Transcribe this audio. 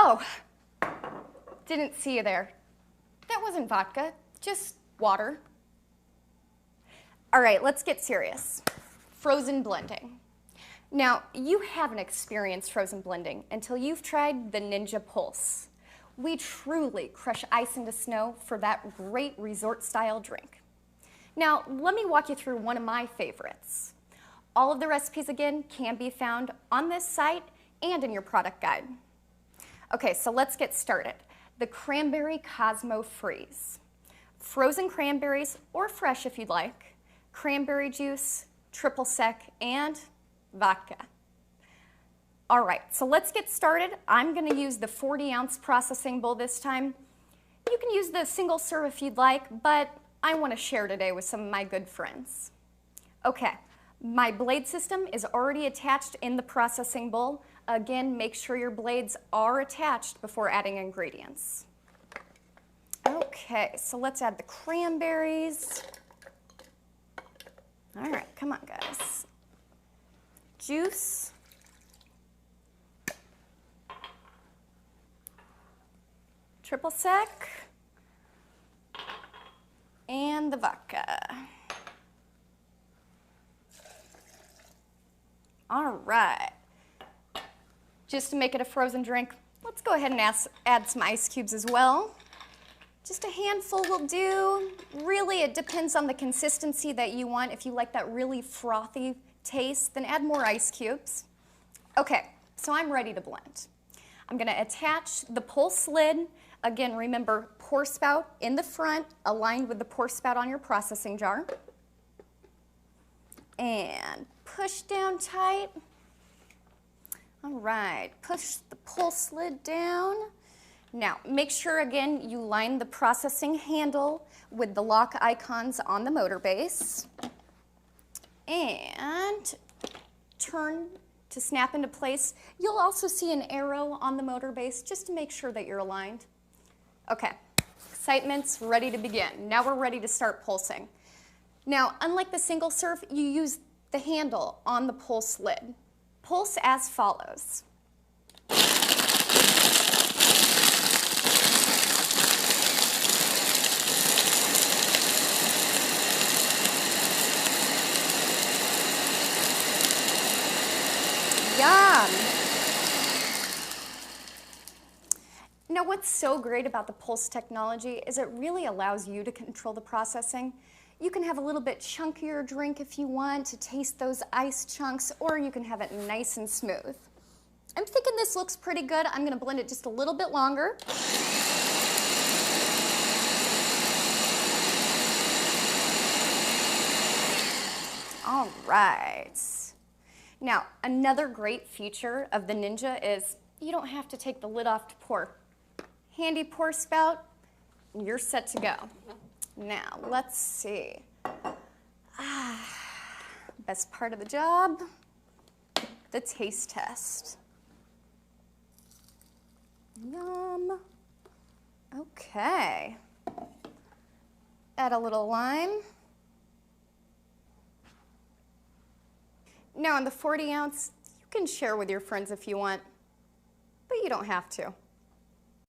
Oh, didn't see you there. That wasn't vodka, just water. All right, let's get serious. Frozen blending. Now, you haven't experienced frozen blending until you've tried the Ninja Pulse. We truly crush ice into snow for that great resort-style drink. Now, let me walk you through one of my favorites. All of the recipes, again, can be found on this site and in your product guide. Okay, so let's get started. The Cranberry Cosmo Freeze. Frozen cranberries, or fresh if you'd like, cranberry juice, triple sec, and vodka. All right, so let's get started. I'm gonna use the 40-ounce processing bowl this time. You can use the single serve if you'd like, but I wanna share today with some of my good friends. Okay, my blade system is already attached in the processing bowl. Again, make sure your blades are attached before adding ingredients. Okay, so let's add the cranberries. All right, come on, guys. Juice. Triple sec. And the vodka. All right. Just to make it a frozen drink, let's go ahead and add some ice cubes as well. Just a handful will do. Really, it depends on the consistency that you want. If you like that really frothy taste, then add more ice cubes. Okay, so I'm ready to blend. I'm gonna attach the Pulse lid. Again, remember, pour spout in the front, aligned with the pour spout on your processing jar. And push down tight. All right, push the Pulse lid down. Now, make sure, again, you line the processing handle with the lock icons on the motor base. And turn to snap into place. You'll also see an arrow on the motor base just to make sure that you're aligned. Okay, excitement's ready to begin. Now we're ready to start pulsing. Now, unlike the single serve, you use the handle on the Pulse lid. Pulse as follows. Yum! Now, what's so great about the Pulse technology is it really allows you to control the processing. You can have a little bit chunkier drink if you want to taste those ice chunks, or you can have it nice and smooth. I'm thinking this looks pretty good. I'm gonna blend it just a little bit longer. All right. Now, another great feature of the Ninja is you don't have to take the lid off to pour. Handy pour spout, you're set to go. Now, let's see. Best part of the job, the taste test. Yum. Okay. Add a little lime. Now, on the 40-ounce, you can share with your friends if you want, but you don't have to.